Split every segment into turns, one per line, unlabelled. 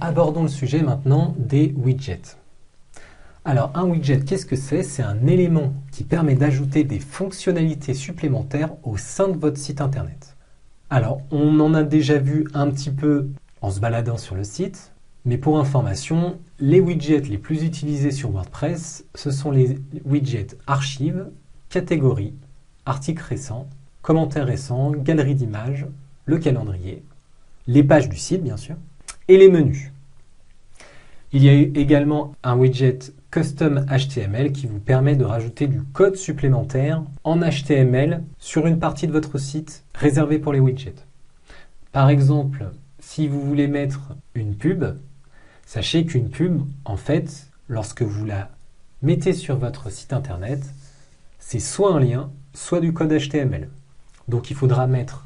abordons le sujet maintenant des widgets. Alors un widget, qu'est-ce que c'est? C'est un élément qui permet d'ajouter des fonctionnalités supplémentaires au sein de votre site internet. Alors on en a déjà vu un petit peu en se baladant sur le site, mais pour information, les widgets les plus utilisés sur WordPress, ce sont les widgets archives, catégories, articles récents, commentaires récents, galeries d'images, le calendrier, les pages du site bien sûr, et les menus. Il y a également un widget Custom HTML qui vous permet de rajouter du code supplémentaire en HTML sur une partie de votre site réservée pour les widgets. Par exemple, si vous voulez mettre une pub, sachez qu'une pub, en fait, lorsque vous la mettez sur votre site internet, c'est soit un lien, soit du code HTML. Donc il faudra mettre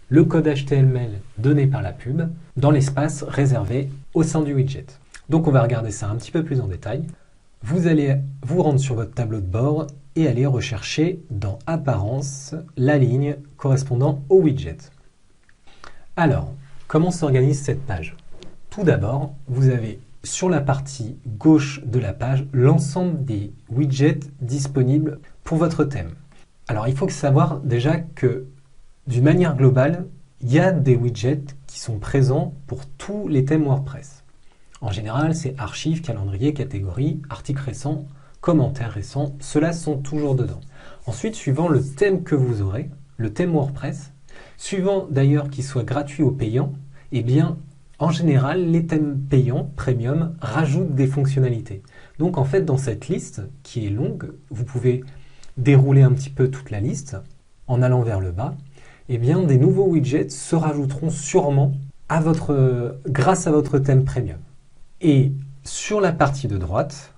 le code HTML donné par la pub dans l'espace réservé au sein du widget. Donc on va regarder ça un petit peu plus en détail. Vous allez vous rendre sur votre tableau de bord et aller rechercher dans Apparence la ligne correspondant au widget. Alors, comment s'organise cette page? Tout d'abord, vous avez sur la partie gauche de la page l'ensemble des widgets disponibles pour votre thème. Alors il faut savoir déjà que d'une manière globale, il y a des widgets qui sont présents pour tous les thèmes WordPress. En général, c'est archives, calendrier, catégories, articles récents, commentaires récents. Ceux-là sont toujours dedans. Ensuite, suivant le thème que vous aurez, le thème WordPress, suivant d'ailleurs qu'il soit gratuit ou payant, eh bien, en général, les thèmes payants, premium, rajoutent des fonctionnalités. Donc, en fait, dans cette liste, qui est longue, vous pouvez dérouler un petit peu toute la liste en allant vers le bas. Eh bien, des nouveaux widgets se rajouteront sûrement grâce à votre thème premium. Et sur la partie de droite,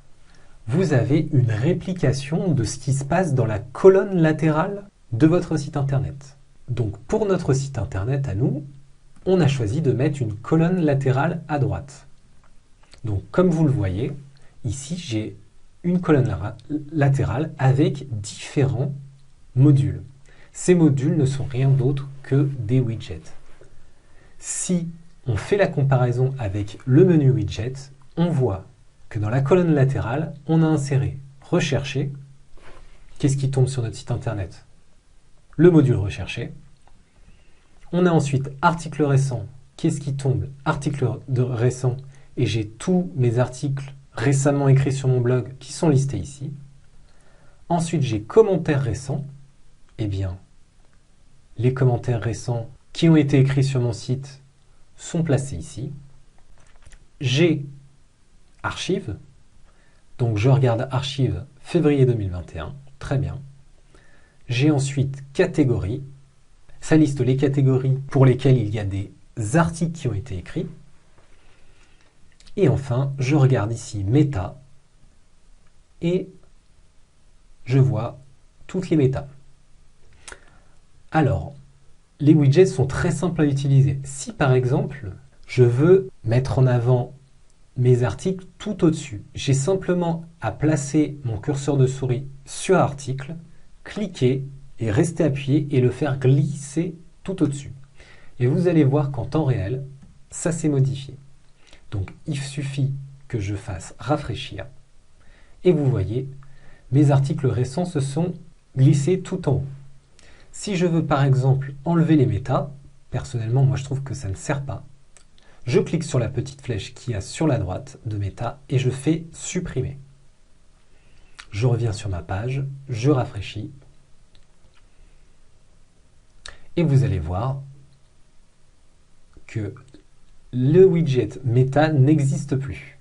vous avez une réplication de ce qui se passe dans la colonne latérale de votre site internet. Donc pour notre site internet à nous, on a choisi de mettre une colonne latérale à droite. Donc comme vous le voyez, ici j'ai une colonne latérale avec différents modules. Ces modules ne sont rien d'autre que des widgets. Si on fait la comparaison avec le menu widget, on voit que dans la colonne latérale, on a inséré rechercher. Qu'est-ce qui tombe sur notre site internet? Le module recherché. On a ensuite article récent. Qu'est-ce qui tombe? Article récent. Et j'ai tous mes articles récemment écrits sur mon blog qui sont listés ici. Ensuite, j'ai commentaires récents. Eh bien, les commentaires récents qui ont été écrits sur mon site sont placés ici. J'ai archives, donc je regarde archives février 2021, très bien. J'ai ensuite catégories, ça liste les catégories pour lesquelles il y a des articles qui ont été écrits. Et enfin, je regarde ici méta et je vois toutes les méta. Alors, les widgets sont très simples à utiliser. Si par exemple, je veux mettre en avant mes articles tout au-dessus, j'ai simplement à placer mon curseur de souris sur article, cliquer et rester appuyé et le faire glisser tout au-dessus. Et vous allez voir qu'en temps réel, ça s'est modifié. Donc il suffit que je fasse rafraîchir et vous voyez, mes articles récents se sont glissés tout en haut. Si je veux par exemple enlever les méta, personnellement moi je trouve que ça ne sert pas, je clique sur la petite flèche qu'il y a sur la droite de méta et je fais supprimer. Je reviens sur ma page, je rafraîchis et vous allez voir que le widget méta n'existe plus.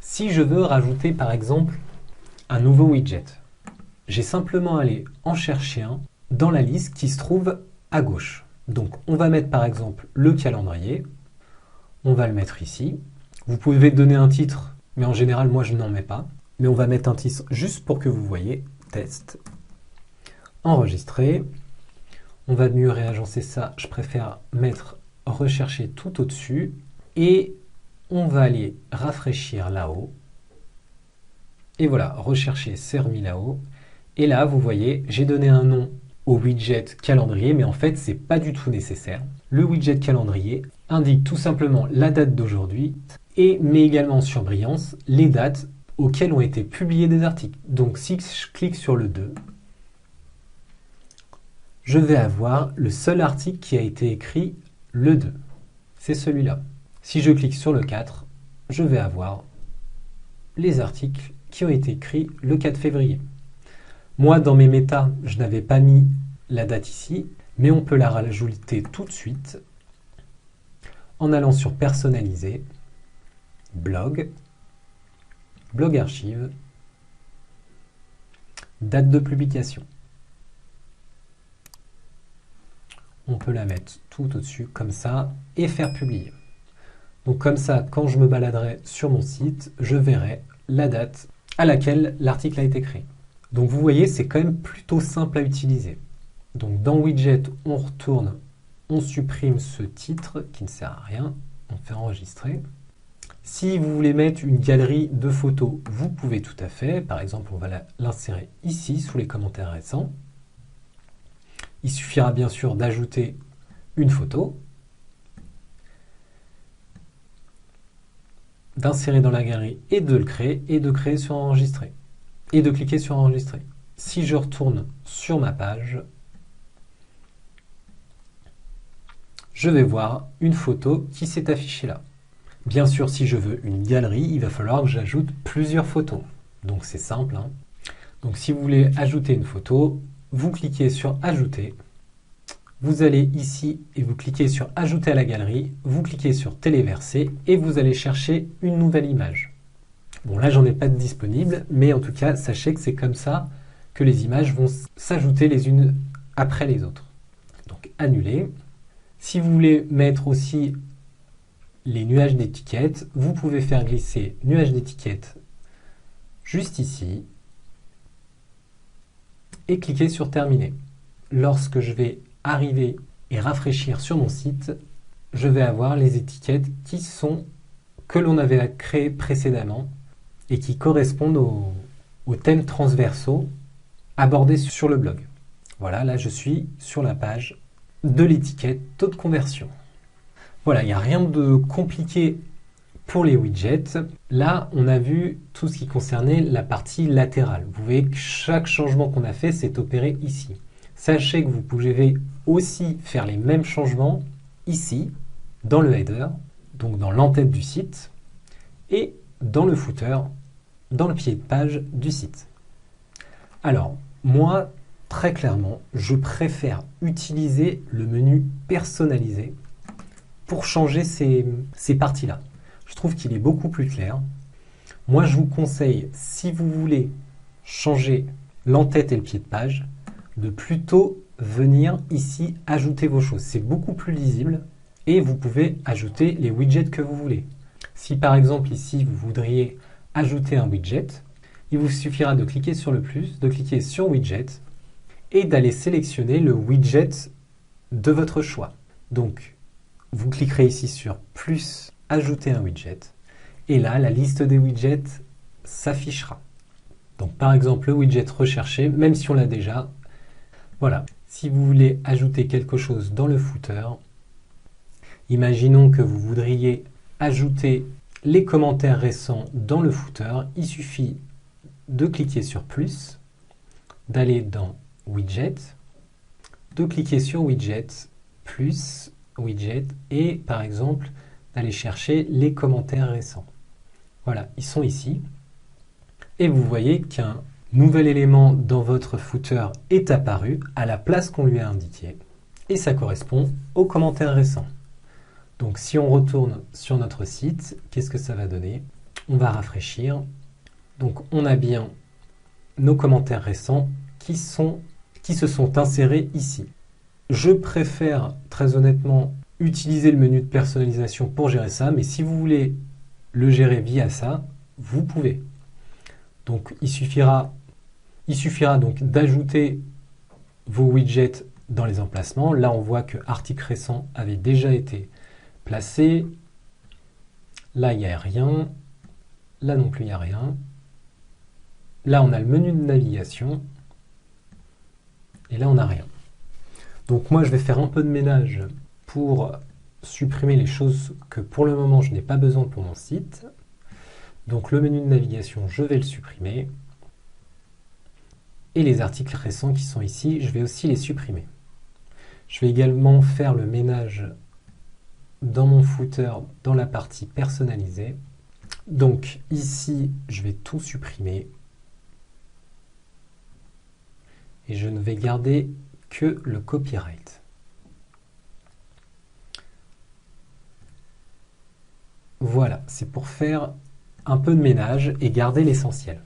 Si je veux rajouter par exemple un nouveau widget, j'ai simplement à aller en chercher un dans la liste qui se trouve à gauche. Donc on va mettre par exemple le calendrier, on va le mettre ici. Vous pouvez donner un titre, mais en général moi je n'en mets pas. Mais on va mettre un titre juste pour que vous voyez, test, enregistrer. On va mieux réagencer ça, je préfère mettre rechercher tout au-dessus. Et on va aller rafraîchir là-haut. Et voilà, rechercher c'est remis là-haut. Et là, vous voyez, j'ai donné un nom au widget calendrier, mais en fait, c'est pas du tout nécessaire. Le widget calendrier indique tout simplement la date d'aujourd'hui et met également sur Brillance les dates auxquelles ont été publiés des articles. Donc si je clique sur le 2, je vais avoir le seul article qui a été écrit le 2. C'est celui-là. Si je clique sur le 4, je vais avoir les articles qui ont été écrits le 4 février. Moi, dans mes méta, je n'avais pas mis la date ici, mais on peut la rajouter tout de suite en allant sur Personnaliser, Blog, Blog archive, date de publication. On peut la mettre tout au-dessus, comme ça, et faire publier. Donc comme ça, quand je me baladerai sur mon site, je verrai la date à laquelle l'article a été créé. Donc vous voyez, c'est quand même plutôt simple à utiliser. Donc dans Widget, on retourne, on supprime ce titre qui ne sert à rien, on fait enregistrer. Si vous voulez mettre une galerie de photos, vous pouvez tout à fait. Par exemple, on va l'insérer ici, sous les commentaires récents. Il suffira bien sûr d'ajouter une photo, d'insérer dans la galerie et de le créer, et de créer sur enregistrer, et de cliquer sur enregistrer. Si je retourne sur ma page, je vais voir une photo qui s'est affichée là. Bien sûr, si je veux une galerie, il va falloir que j'ajoute plusieurs photos. Donc c'est simple, hein. Donc si vous voulez ajouter une photo, vous cliquez sur Ajouter. Vous allez ici et vous cliquez sur Ajouter à la galerie. Vous cliquez sur Téléverser et vous allez chercher une nouvelle image. Bon, là, j'en ai pas de disponible, mais en tout cas, sachez que c'est comme ça que les images vont s'ajouter les unes après les autres. Donc, Annuler. Si vous voulez mettre aussi les nuages d'étiquettes, vous pouvez faire glisser nuage d'étiquettes juste ici et cliquer sur Terminer. Lorsque je vais arriver et rafraîchir sur mon site, je vais avoir les étiquettes que l'on avait créées précédemment et qui correspondent aux thèmes transversaux abordés sur le blog. Voilà, là je suis sur la page de l'étiquette taux de conversion. Voilà, il n'y a rien de compliqué pour les widgets. Là, on a vu tout ce qui concernait la partie latérale. Vous voyez que chaque changement qu'on a fait s'est opéré ici. Sachez que vous pouvez aussi faire les mêmes changements ici, dans le header, donc dans l'entête du site, et dans le footer, dans le pied de page du site. Alors, moi, très clairement, je préfère utiliser le menu personnalisé pour changer ces parties-là. Je trouve qu'il est beaucoup plus clair. Moi, je vous conseille, si vous voulez changer l'entête et le pied de page, de plutôt venir ici ajouter vos choses. C'est beaucoup plus lisible et vous pouvez ajouter les widgets que vous voulez. Si par exemple ici vous voudriez ajouter un widget, il vous suffira de cliquer sur le plus, de cliquer sur widget et d'aller sélectionner le widget de votre choix. Donc vous cliquerez ici sur plus, ajouter un widget et là la liste des widgets s'affichera. Donc par exemple le widget recherché, même si on l'a déjà, voilà. Si vous voulez ajouter quelque chose dans le footer, imaginons que vous voudriez ajouter les commentaires récents dans le footer, il suffit de cliquer sur plus, d'aller dans widget, de cliquer sur widget, plus widget et par exemple d'aller chercher les commentaires récents. Voilà, ils sont ici. Et vous voyez qu'un nouvel élément dans votre footer est apparu à la place qu'on lui a indiquée et ça correspond aux commentaires récents. Donc si on retourne sur notre site, qu'est-ce que ça va donner? On va rafraîchir. Donc on a bien nos commentaires récents qui se sont insérés ici. Je préfère très honnêtement utiliser le menu de personnalisation pour gérer ça, mais si vous voulez le gérer via ça, vous pouvez. Donc il suffira donc d'ajouter vos widgets dans les emplacements. Là on voit que article récent avait déjà été placé. Là il n'y a rien. Là non plus il n'y a rien. Là on a le menu de navigation. Et là on n'a rien. Donc moi je vais faire un peu de ménage pour supprimer les choses que pour le moment je n'ai pas besoin pour mon site. Donc le menu de navigation, je vais le supprimer. Et les articles récents qui sont ici, je vais aussi les supprimer. Je vais également faire le ménage dans mon footer, dans la partie personnalisée. Donc ici, je vais tout supprimer. Et je ne vais garder que le copyright. Voilà, c'est pour faire un peu de ménage et garder l'essentiel.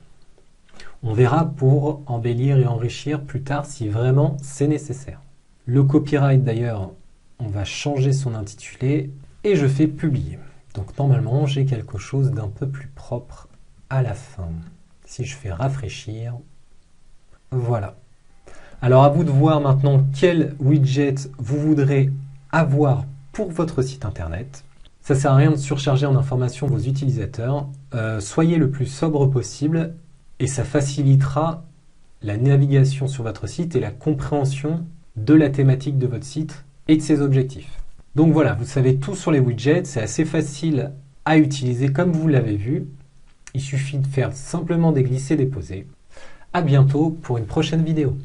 On verra pour embellir et enrichir plus tard si vraiment c'est nécessaire. Le copyright d'ailleurs, on va changer son intitulé et je fais publier. Donc normalement, j'ai quelque chose d'un peu plus propre à la fin. Si je fais rafraîchir, voilà. Alors à vous de voir maintenant quel widget vous voudrez avoir pour votre site internet. Ça ne sert à rien de surcharger en informations vos utilisateurs. Soyez le plus sobre possible et ça facilitera la navigation sur votre site et la compréhension de la thématique de votre site et de ses objectifs. Donc voilà, vous savez tout sur les widgets, c'est assez facile à utiliser comme vous l'avez vu. Il suffit de faire simplement des glisser-déposer. À bientôt pour une prochaine vidéo.